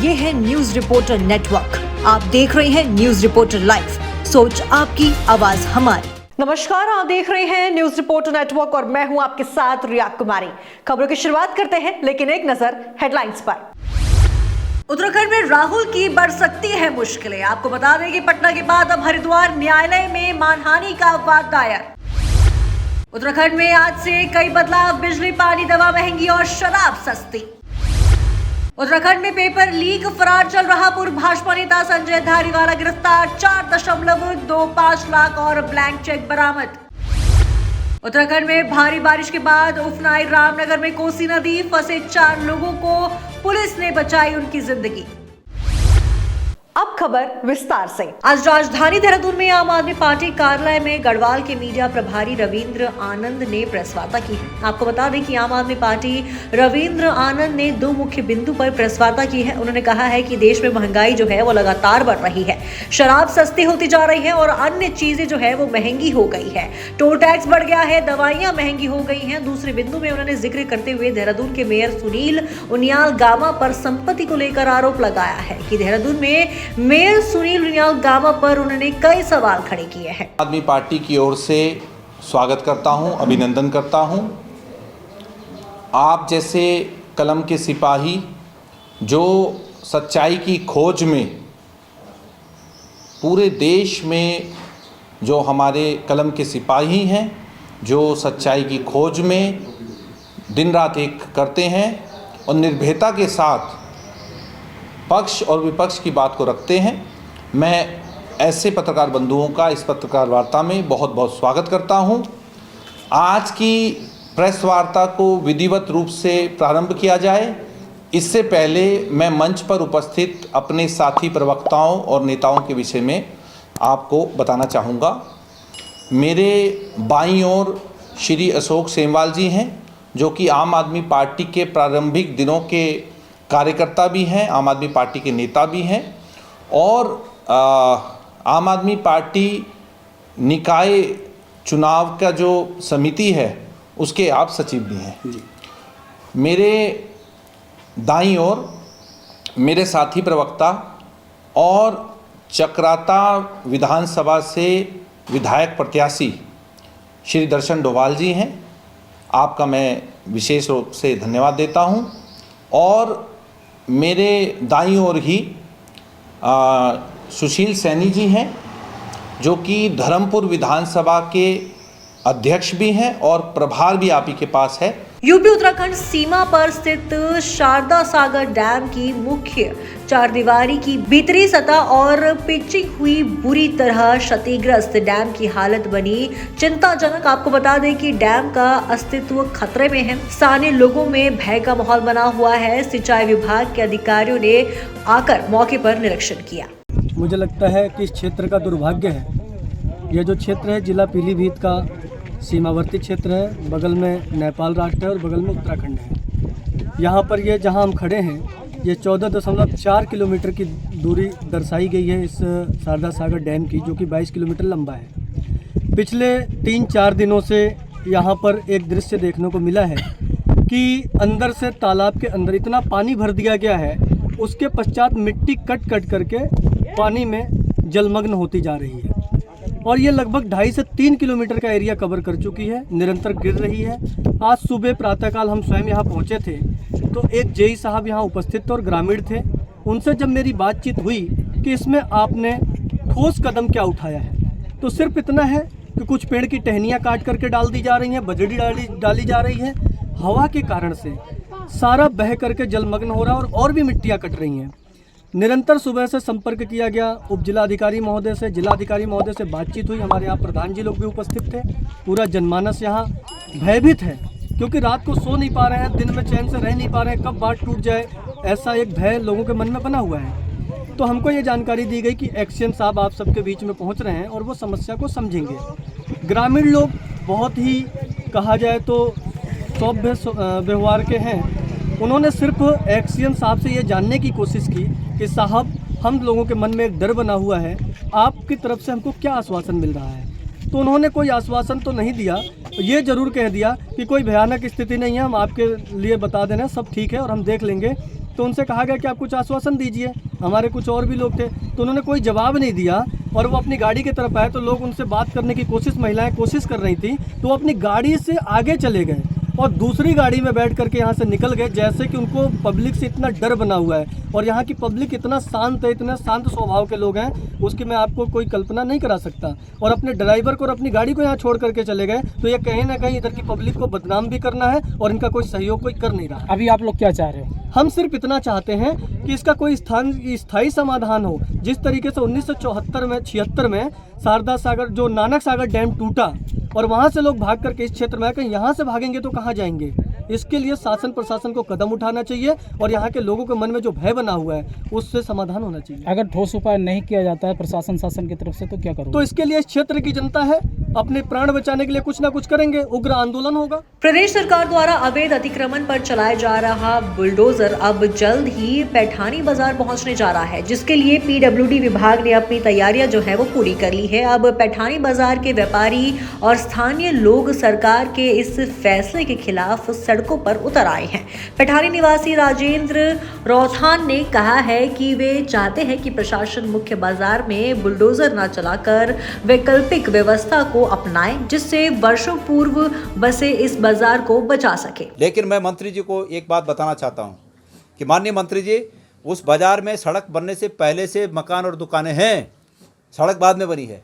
ये है news reporter network. आप देख रहे हैं न्यूज रिपोर्टर लाइव, सोच आपकी, आवाज हमारी। नमस्कार, आप देख रहे हैं न्यूज रिपोर्टर नेटवर्क और मैं हूं आपके साथ रिया कुमारी। खबरों की शुरुआत करते हैं, लेकिन एक नजर हेडलाइंस पर। उत्तराखंड में राहुल की बढ़ सकती है मुश्किलें। आपको बता दें कि पटना के बाद अब हरिद्वार न्यायालय में मानहानि का वाद दायर। उत्तराखंड में आज से कई बदलाव, बिजली, पानी, दवा महंगी और शराब सस्ती। उत्तराखंड में पेपर लीक, फरार चल रहा पूर्व भाजपा नेता संजय धारीवाला गिरफ्तार, 4.25 लाख और ब्लैंक चेक बरामद। उत्तराखंड में भारी बारिश के बाद उफान आई रामनगर में कोसी नदी, फंसे 4 लोगों को पुलिस ने बचाई उनकी जिंदगी। अब खबर विस्तार से। आज राजधानी देहरादून में आम आदमी पार्टी कार्यालय में गढ़वाल के मीडिया प्रभारी रविंद्र आनंद ने प्रेस वार्ता की है। आपको बता दें कि आम आदमी पार्टी रविंद्र आनंद ने 2 मुख्य बिंदु पर प्रेस वार्ता की है। उन्होंने कहा है कि देश में महंगाई जो है वो लगातार बढ़ रही है, शराब सस्ती होती जा रही है और अन्य चीजें जो है वो महंगी हो गई है, टोल टैक्स बढ़ गया है, दवाइयां महंगी हो गई हैं। दूसरे बिंदु में उन्होंने जिक्र करते हुए देहरादून के मेयर सुनील उनियाल गामा पर संपत्ति को लेकर आरोप लगाया है कि देहरादून में मेयर सुनील उनियाल गामा पर उन्होंने कई सवाल खड़े किए हैं। आदमी पार्टी की ओर से स्वागत करता हूं, अभिनंदन करता हूं। आप जैसे कलम के सिपाही जो सच्चाई की खोज में पूरे देश में, जो हमारे कलम के सिपाही हैं, जो सच्चाई की खोज में दिन रात एक करते हैं और निर्भीकता के साथ पक्ष और विपक्ष की बात को रखते हैं, मैं ऐसे पत्रकार बंधुओं का इस पत्रकार वार्ता में बहुत बहुत स्वागत करता हूं। आज की प्रेस वार्ता को विधिवत रूप से प्रारंभ किया जाए, इससे पहले मैं मंच पर उपस्थित अपने साथी प्रवक्ताओं और नेताओं के विषय में आपको बताना चाहूँगा। मेरे बाईं ओर श्री अशोक सेमवाल जी हैं, जो कि आम आदमी पार्टी के प्रारंभिक दिनों के कार्यकर्ता भी हैं, आम आदमी पार्टी के नेता भी हैं और आम आदमी पार्टी निकाय चुनाव का जो समिति है उसके आप सचिव भी हैं जी। मेरे दाईं ओर मेरे साथी प्रवक्ता और चक्राता विधानसभा से विधायक प्रत्याशी श्री दर्शन डोभाल जी हैं। आपका मैं विशेष रूप से धन्यवाद देता हूं। और मेरे दाईं ओर ही सुशील सैनी जी हैं, जो कि धर्मपुर विधानसभा के अध्यक्ष भी हैं और प्रभार भी आप ही के पास है। यूपी उत्तराखंड सीमा पर स्थित शारदा सागर डैम की मुख्य 4 दीवारी की भीतरी सतह और पिचिंग हुई, बुरी तरह क्षतिग्रस्त डैम की हालत बनी चिंताजनक। आपको बता दें कि डैम का अस्तित्व खतरे में है। स्थानीय लोगों में भय का माहौल बना हुआ है। सिंचाई विभाग के अधिकारियों ने आकर मौके पर निरीक्षण किया। मुझे लगता है कि इस क्षेत्र का दुर्भाग्य है। यह जो क्षेत्र है जिला पीलीभीत का सीमावर्ती क्षेत्र है, बगल में नेपाल राष्ट्र है और बगल में उत्तराखंड है। यहाँ पर ये जहाँ हम खड़े हैं, ये 14.4 किलोमीटर की दूरी दर्शाई गई है इस शारदा सागर डैम की, जो कि 22 किलोमीटर लंबा है। पिछले 3-4 दिनों से यहाँ पर एक दृश्य देखने को मिला है कि अंदर से तालाब के अंदर इतना पानी भर दिया गया है, उसके पश्चात मिट्टी कट कट करके पानी में जलमग्न होती जा रही है और ये लगभग 2.5 से 3 किलोमीटर का एरिया कवर कर चुकी है, निरंतर गिर रही है। आज सुबह प्रातःकाल हम स्वयं यहाँ पहुँचे थे तो एक जेई साहब यहाँ उपस्थित थे और ग्रामीण थे। उनसे जब मेरी बातचीत हुई कि इसमें आपने ठोस कदम क्या उठाया है, तो सिर्फ इतना है कि कुछ पेड़ की टहनियाँ काट करके डाल दी जा रही हैं, बजड़ी डाली जा रही है। हवा के कारण से सारा बह करके जलमग्न हो रहा है और भी मिट्टियाँ कट रही हैं। निरंतर सुबह से संपर्क किया गया उप जिलाधिकारी महोदय से, जिलाधिकारी महोदय से बातचीत हुई। हमारे यहाँ प्रधान जी लोग भी उपस्थित थे। पूरा जनमानस यहाँ भयभीत है क्योंकि रात को सो नहीं पा रहे हैं, दिन में चैन से रह नहीं पा रहे हैं, कब बाढ़ टूट जाए, ऐसा एक भय लोगों के मन में बना हुआ है। तो हमको ये जानकारी दी गई कि एक्शन साहब आप सबके बीच में पहुँच रहे हैं और वो समस्या को समझेंगे। ग्रामीण लोग बहुत ही कहा जाए तो सभ्य व्यवहार के हैं। उन्होंने सिर्फ एक्शन साहब से ये जानने की कोशिश की कि साहब, हम लोगों के मन में एक डर बना हुआ है, आपकी तरफ से हमको क्या आश्वासन मिल रहा है। तो उन्होंने कोई आश्वासन तो नहीं दिया, ये जरूर कह दिया कि कोई भयानक स्थिति नहीं है, हम आपके लिए बता देना सब ठीक है और हम देख लेंगे तो उनसे कहा गया कि आप कुछ आश्वासन दीजिए, हमारे कुछ और भी लोग थे, तो उन्होंने कोई जवाब नहीं दिया और वो अपनी गाड़ी की तरफ आए तो लोग उनसे बात करने की कोशिश, महिलाएं कोशिश कर रही थी, तो वो अपनी गाड़ी से आगे चले गए और दूसरी गाड़ी में बैठ करके यहाँ से निकल गए, जैसे कि उनको पब्लिक से इतना डर बना हुआ है। और यहाँ की पब्लिक इतना शांत है, इतना शांत स्वभाव के लोग हैं, उसकी मैं आपको कोई कल्पना नहीं करा सकता। और अपने ड्राइवर को और अपनी गाड़ी को यहाँ छोड़ करके चले गए, तो ये कहीं ना कहीं इधर की पब्लिक को बदनाम भी करना है और इनका कोई सहयोग कोई कर नहीं रहा। अभी आप लोग क्या चाह रहे हो? हम सिर्फ इतना चाहते हैं कि इसका कोई स्थायी समाधान हो। जिस तरीके से 1976 में शारदा सागर जो नानक सागर डैम टूटा और वहाँ से लोग भाग करके इस क्षेत्र में आए, कहीं यहाँ से भागेंगे तो कहाँ जाएंगे। इसके लिए शासन प्रशासन को कदम उठाना चाहिए और यहाँ के लोगों के मन में जो भय बना हुआ है उससे समाधान होना चाहिए। अगर ठोस उपाय नहीं किया जाता है प्रशासन शासन की तरफ से तो क्या करोगे? तो इसके लिए इस क्षेत्र की जनता है, अपने प्राण बचाने के लिए कुछ ना कुछ करेंगे, उग्र आंदोलन होगा। प्रदेश सरकार द्वारा अवैध अतिक्रमण पर चलाया जा रहा बुलडोजर अब जल्द ही पैठानी बाजार पहुंचने जा रहा है, जिसके लिए पीडब्ल्यूडी विभाग ने अपनी तैयारियां जो है वो पूरी कर ली है। अब पैठानी बाजार के व्यापारी और स्थानीय लोग सरकार के इस फैसले के खिलाफ सड़कों पर उतर आए हैं। पैठानी निवासी राजेंद्र रौथान ने कहा है कि वे चाहते हैं कि प्रशासन मुख्य बाजार में बुलडोजर न चलाकर वैकल्पिक व्यवस्था को अपनाएं, जिससे वर्षों पूर्व बसे इस बाजार को बचा सके। लेकिन मैं मंत्री जी को एक बात बताना चाहता हूं कि माननीय मंत्री जी, उस बाजार में सड़क बनने से पहले से मकान और दुकानें हैं, सड़क बाद में बनी है,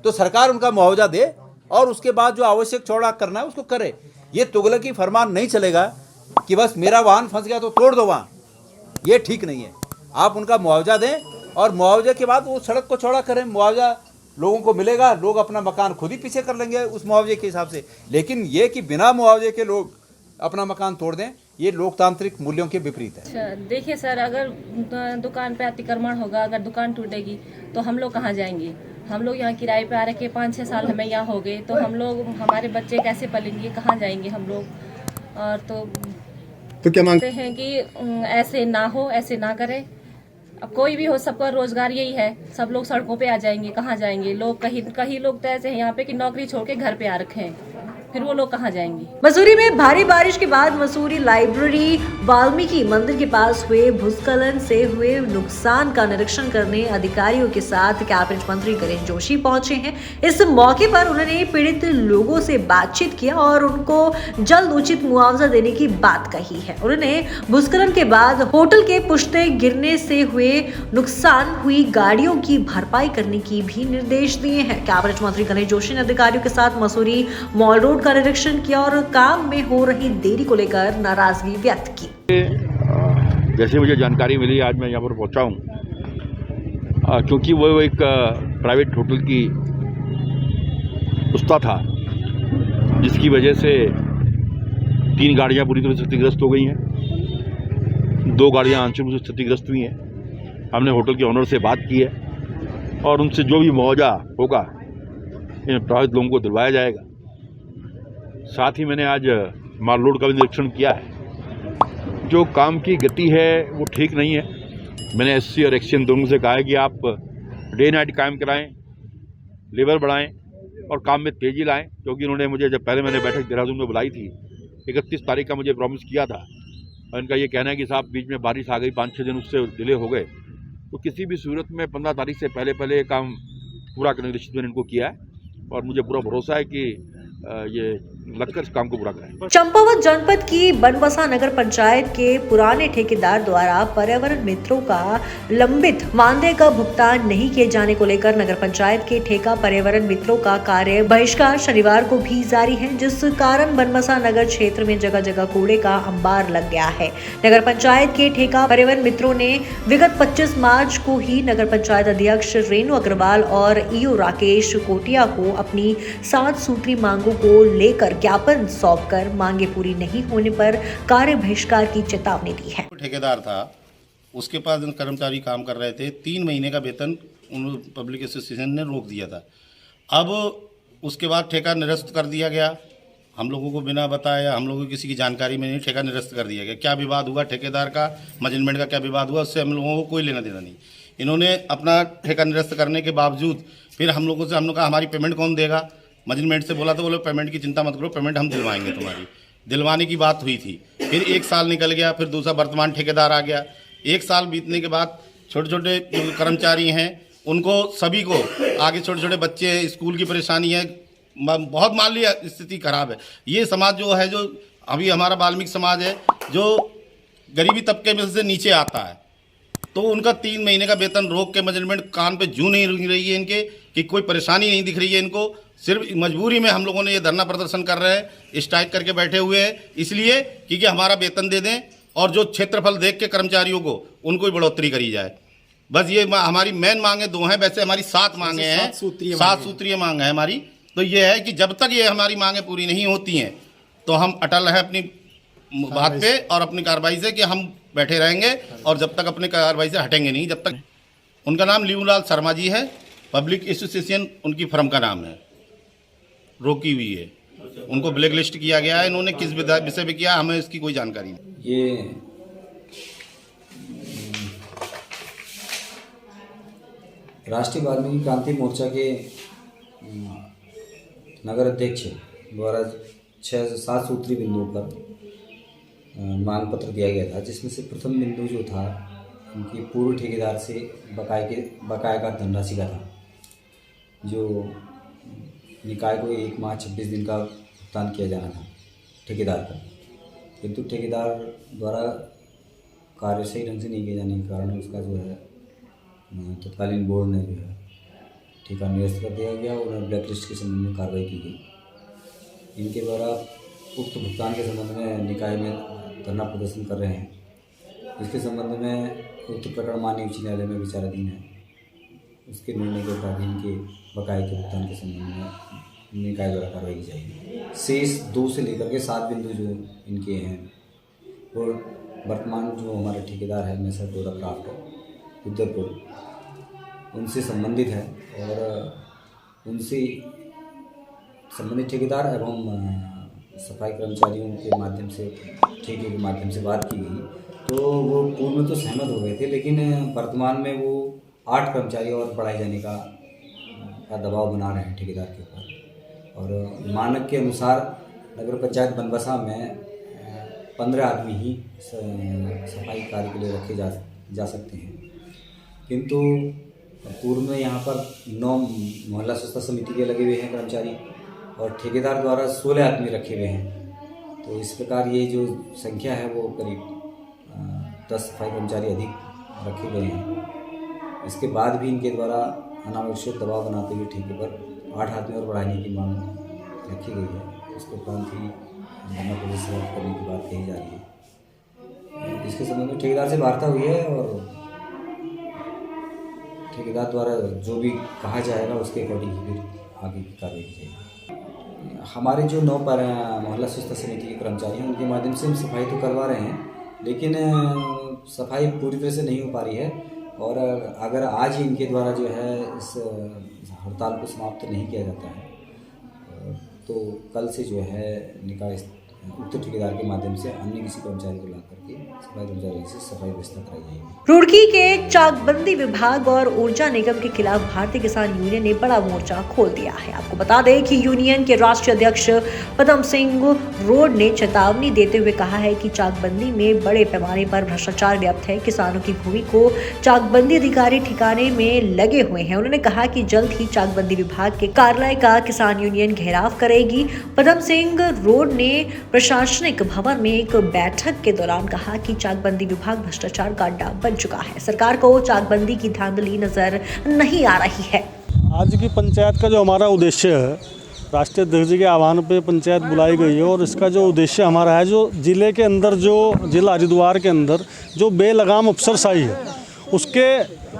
तो सरकार उनका मुआवजा दे और उसके बाद जो आवश्यक चौड़ा करना है उसको करे। ये तुगलकी फरमान नहीं चलेगा कि बस मेरा वाहन फंस गया तो तोड़ दो वहाँ, ये ठीक नहीं है। आप उनका मुआवजा दें और मुआवजे के बाद वो सड़क को चौड़ा करें, मुआवजा लोगों को मिलेगा, लोग अपना मकान खुद ही पीछे कर लेंगे उस मुआवजे के हिसाब से। लेकिन ये कि बिना मुआवजे के लोग अपना मकान तोड़ दें, ये लोकतांत्रिक मूल्यों के विपरीत है। अच्छा, देखिए सर, अगर दुकान पे अतिक्रमण होगा, अगर दुकान टूटेगी तो हम लोग कहाँ जाएंगे? हम लोग यहाँ किराए पे आ रखे 5-6 साल हमें यहाँ हो गए, तो हम लोग, हमारे बच्चे कैसे पलेंगे, कहाँ जाएंगे हम लोग? और तो क्या मांगते हैं कि ऐसे ना हो, ऐसे ना करें। अब कोई भी हो, सबका रोजगार यही है, सब लोग सड़कों पे आ जाएंगे, कहाँ जाएंगे लोग? कहीं लोग तो ऐसे हैं यहाँ पे कि नौकरी छोड़ के घर पे आ रखे हैं, फिर वो लोग कहाँ जाएंगे? मसूरी में भारी बारिश के बाद मसूरी लाइब्रेरी वाल्मीकि मंदिर के पास हुए भूस्खलन से हुए नुकसान का निरीक्षण करने अधिकारियों के साथ कैबिनेट मंत्री गणेश जोशी पहुंचे हैं। इस मौके पर उन्होंने पीड़ित लोगों से बातचीत किया और उनको जल्द उचित मुआवजा देने की बात कही है। उन्होंने भूस्खलन के बाद होटल के पुश्ते गिरने से हुए नुकसान हुई गाड़ियों की भरपाई करने की भी निर्देश दिए हैं। कैबिनेट मंत्री गणेश जोशी ने अधिकारियों के साथ मसूरी मॉल रोड का निरीक्षण किया और काम में हो रही देरी को लेकर नाराजगी व्यक्त की। जैसे मुझे जानकारी मिली, आज मैं यहाँ पर पहुँचा हूँ, क्योंकि वो एक प्राइवेट होटल की पुश्ता था, जिसकी वजह से 3 गाड़ियाँ पूरी तरह से क्षतिग्रस्त हो गई हैं, 2 गाड़ियाँ आंशिक रूप से क्षतिग्रस्त हुई हैं। हमने होटल के ऑनर से बात की है और उनसे जो भी मुआवजा होगा इन प्रभावित लोगों को दिलवाया जाएगा। साथ ही मैंने आज माल रोड का भी निरीक्षण किया है। जो काम की गति है वो ठीक नहीं है। मैंने एससी और एक्सचेंज दोनों से कहा है कि आप डे नाइट कायम कराएं, लेबर बढ़ाएं और काम में तेज़ी लाएं, क्योंकि उन्होंने मुझे, जब पहले मैंने बैठक देहरादून में बुलाई थी, 31 तारीख का मुझे प्रॉमिस किया था और इनका ये कहना है कि साहब बीच में बारिश आ गई, 5-6 दिन उससे डिले हो गए, तो किसी भी सूरत में 15 तारीख से पहले काम पूरा करने की निश्चित मैंने इनको किया है और मुझे पूरा भरोसा है कि ये लगकर इस काम को पूरा करें। चंपावत जनपद की बनबसा नगर पंचायत के पुराने ठेकेदार द्वारा पर्यावरण मित्रों का लंबित मानदेय का भुगतान नहीं किए जाने को लेकर नगर पंचायत के ठेका पर्यावरण मित्रों का कार्य बहिष्कार शनिवार को भी जारी है, जिस कारण बनबसा नगर क्षेत्र में जगह जगह कूड़े का अंबार लग गया है। नगर पंचायत के ठेका पर्यावरण मित्रों ने विगत 25 मार्च को ही नगर पंचायत अध्यक्ष रेणु अग्रवाल और ईओ राकेश कोटिया को अपनी 7 सूत्री मांगों को लेकर ज्ञापन सौंपकर मांगे पूरी नहीं होने पर कार्य बहिष्कार की चेतावनी दी है। ठेकेदार था, उसके पास कर्मचारी काम कर रहे थे, 3 महीने का वेतन उन पब्लिक एसोसिएशन ने रोक दिया था। अब उसके बाद ठेका निरस्त कर दिया गया, हम लोगों को बिना बताया, हम लोगों को किसी की जानकारी में नहीं ठेका निरस्त कर दिया गया। क्या विवाद हुआ ठेकेदार का, मैनेजमेंट का क्या विवाद हुआ, उससे हम लोगों को कोई लेना देना नहीं। इन्होंने अपना ठेका निरस्त करने के बावजूद फिर हम लोगों से, हम लोग कहा हमारी पेमेंट कौन देगा, मैनेजमेंट से बोला तो बोले पेमेंट की चिंता मत करो, पेमेंट हम दिलवाएंगे तुम्हारी। दिलवाने की बात हुई थी, फिर 1 साल निकल गया, फिर दूसरा वर्तमान ठेकेदार आ गया। 1 साल बीतने के बाद छोटे छोटे जो कर्मचारी हैं उनको सभी को आगे छोटे छोटे बच्चे हैं, स्कूल की परेशानी है, बहुत माली स्थिति खराब है। ये समाज जो है, जो अभी हमारा वाल्मीकि समाज है, जो गरीबी तबके में से नीचे आता है, तो उनका 3 महीने का वेतन रोक के मैनेजमेंट कान पे जू नहीं रुक रही है इनके, कि कोई परेशानी नहीं दिख रही है इनको। सिर्फ मजबूरी में हम लोगों ने ये धरना प्रदर्शन कर रहे हैं, स्ट्राइक करके बैठे हुए हैं, इसलिए क्योंकि हमारा वेतन दे दें और जो क्षेत्रफल देख के कर्मचारियों को उनको भी बढ़ोतरी करी जाए। बस ये हमारी मेन मांगे 2 हैं, वैसे हमारी 7 मांगे हैं, 7 सूत्रीय मांग है हमारी। तो ये है कि जब तक ये हमारी मांगे पूरी नहीं होती हैं तो हम अटल हैं अपनी बात पे और अपनी कार्रवाई से, कि हम बैठे रहेंगे और जब तक अपनी कार्रवाई से हटेंगे नहीं जब तक। उनका नाम लीबूलाल शर्मा जी है, पब्लिक एसोसिएशन उनकी फर्म का नाम है, रोकी हुई है, उनको ब्लैक लिस्ट किया गया है। इन्होंने किस विषय पे किया हमें इसकी कोई जानकारी नहीं। ये राष्ट्रीय वाल्मीकि क्रांति मोर्चा के नगर अध्यक्ष द्वारा 6 से 7 सूत्रीय बिंदुओं पर मांग पत्र दिया गया था, जिसमें से प्रथम बिंदु जो था उनकी पूर्व ठेकेदार से बकाया का धनराशि का था, जो निकाय को 1 माह 26 दिन का भुगतान किया जाना था ठेकेदार का, किंतु ठेकेदार द्वारा कार्य सही ढंग से नहीं किए जाने के कारण उसका जो है तत्कालीन बोर्ड ने जो है ठेका निरस्त कर दिया गया और ब्लैक लिस्ट के संबंध में कार्रवाई की गई। इनके द्वारा उक्त भुगतान के संबंध में निकाय में धरना प्रदर्शन कर रहे हैं। इसके संबंध में उक्त प्रकरण माननीय उच्च न्यायालय में विचाराधीन है। उसके निर्णय के बाद इनके बकाये के भुगतान के संबंध में निकाय द्वारा कार्रवाई की जाएगी। शेष 2 से लेकर के 7 बिंदु जो इनके हैं और वर्तमान जो हमारे ठेकेदार है मैसर डोरा क्राफ्ट उदयपुर, उनसे संबंधित है और उनसे संबंधित ठेकेदार एवं सफाई कर्मचारियों के माध्यम से ठेके के माध्यम से बात की गई, तो वो पूर्व में तो सहमत हो गए थे, लेकिन वर्तमान में वो 8 कर्मचारी और बढ़ाए जाने का दबाव बना रहे हैं ठेकेदार के ऊपर। और मानक के अनुसार नगर पंचायत बनबसा में 15 आदमी ही सफाई कार्य के लिए रखे जा सकते हैं, किंतु पूर्व में यहाँ पर 9 मोहल्ला स्वच्छता समिति के लगे हुए हैं कर्मचारी और ठेकेदार द्वारा 16 आदमी रखे हुए हैं। तो इस प्रकार ये जो संख्या है वो करीब 10 सफाई कर्मचारी अधिक रखे गए हैं। इसके बाद भी इनके द्वारा अनावश्यक दबाव बनाते हुए ठेके पर 8 आदमी और बढ़ाने की मांग रखी गई है। इसके उपरांत ही धरना प्रदर्शन करने की बात कही जा रही है। इसके संबंध में ठेकेदार से वार्ता हुई है और ठेकेदार द्वारा जो भी कहा जाएगा उसके अकॉर्डिंग फिर आगे की कार्रवाई की जाएगी। हमारे जो 9 मोहल्ला स्वच्छता समिति के कर्मचारी हैं उनके माध्यम से हम सफाई तो करवा रहे हैं, लेकिन सफाई पूरी तरह से नहीं हो पा रही है। और अगर आज ही इनके द्वारा जो है इस हड़ताल को समाप्त नहीं किया जाता है तो कल से जो है निकाय उक्त ठेकेदार के माध्यम से अन्य किसी कर्मचारी को ला करके सफाई कर्मचारी से सफाई व्यवस्था कराई जाएगी। रुड़की के चाकबंदी विभाग और ऊर्जा निगम के खिलाफ भारतीय किसान यूनियन ने बड़ा मोर्चा खोल दिया है। आपको बता दें कि यूनियन के राष्ट्रीय अध्यक्ष पदम सिंह रोड ने चेतावनी देते हुए कहा है कि चाकबंदी में बड़े पैमाने पर भ्रष्टाचार व्याप्त है। किसानों की भूमि को चाकबंदी अधिकारी ठिकाने में लगे हुए हैं। उन्होंने कहा कि जल्द ही चाकबंदी विभाग के कार्यालय का किसान यूनियन घेराव करेगी। पदम सिंह रोड ने प्रशासनिक भवन में एक बैठक के दौरान कहा कि चाकबंदी विभाग भ्रष्टाचार का अड्डा बन चुका है। सरकार को चाकबंदी की धांधली नजर नहीं आ रही है। आज की पंचायत का जो हमारा उद्देश्य है, राष्ट्रीय अध्यक्ष जी के आह्वान पे पंचायत बुलाई गई है और इसका जो उद्देश्य हमारा है, जो जिले के अंदर जो जिला हरिद्वार के अंदर जो बेलगाम अफसरशाही है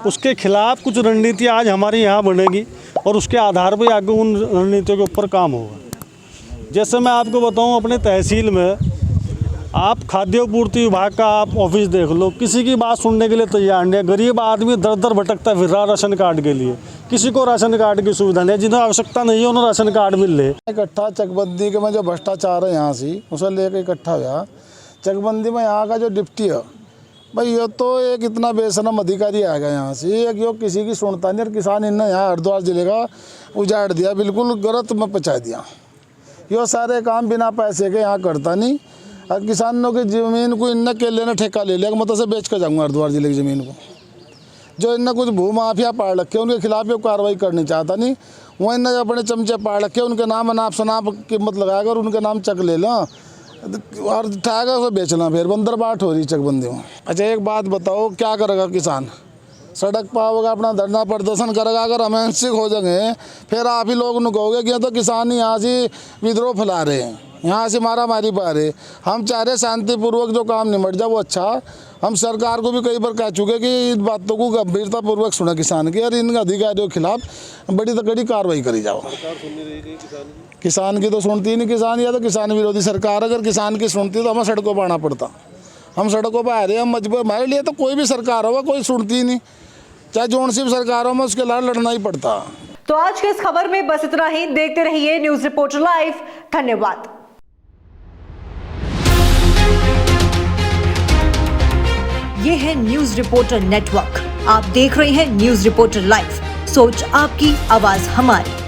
उसके खिलाफ कुछ रणनीति आज हमारे यहाँ बनेगी और उसके आधार पर आगे उन रणनीतियों के ऊपर काम होगा। जैसे मैं आपको बताऊं, अपने तहसील में आप खाद्य पूर्ति विभाग का आप ऑफिस देख लो, किसी की बात सुनने के लिए तैयार नहीं है। गरीब आदमी दर दर भटकता फिर रहा राशन कार्ड के लिए, किसी को राशन कार्ड की सुविधा नहीं है। जिन्हें आवश्यकता नहीं है उन्हें राशन कार्ड मिल रहे। इकट्ठा चकबंदी के में जो भ्रष्टाचार है यहाँ से उसे लेकर इकट्ठा हुआ चकबंदी में। यहाँ का जो डिप्टी है भाई, ये तो एक इतना बेशरम अधिकारी आ गया यहाँ से, एक यो किसी की सुनता नहीं। और किसान इन्हें यहाँ हरिद्वार जिले का उजाड़ दिया, बिल्कुल गलत में पहुँचा दिया। यो सारे काम बिना पैसे के यहाँ करता नहीं और किसानों की ज़मीन को इनने केले ने ठेका ले लिया, मतलब से बेच कर जाऊँगा हरिद्वार जिले की ज़मीन को। जो इनने कुछ भू माफिया पाड़ रखे उनके खिलाफ ये कार्रवाई करनी चाहता नहीं, वो इनने अपने चमचे पाड़ रखे उनके नाम अनाप शनाप कीमत लगाकर और उनके नाम चक ले लो और उठाकर उसे बेचना, फिर बंदर बाट हो रही चकबंदी में। अच्छा एक बात बताओ, क्या करेगा किसान? सड़क पर होगा, अपना धरना प्रदर्शन करेगा, अगर हम हिंसक हो जाएंगे फिर आप ही लोग न कहोगे कि तो किसान यहाँ से विद्रोह फैला रहे हैं, यहाँ से मारा मारी पा रहे। हम चाह रहे शांतिपूर्वक जो काम निमट जाए वो अच्छा। हम सरकार को भी कई बार कह चुके कि इन बातों को गंभीरतापूर्वक सुना किसान की और इन अधिकारियों के खिलाफ बड़ी तो कड़ी कार्रवाई करी जाओ। किसान की तो सुनती ही नहीं किसान, या तो किसान विरोधी सरकार। अगर किसान की सुनती तो हमें सड़कों पर आना पड़ता। हम सड़कों पर आ रहे हैं, हम मजबूर। हमारे लिए तो कोई भी सरकार होगा कोई सुनती ही नहीं, चाहे जोन सी भी सरकार हो, हमें उसके लिए लड़ना ही पड़ता। तो आज के इस खबर में बस इतना ही। देखते रहिए न्यूज रिपोर्टर लाइव। धन्यवाद। ये है न्यूज रिपोर्टर नेटवर्क। आप देख रहे हैं न्यूज रिपोर्टर लाइव। सोच आपकी, आवाज हमारी।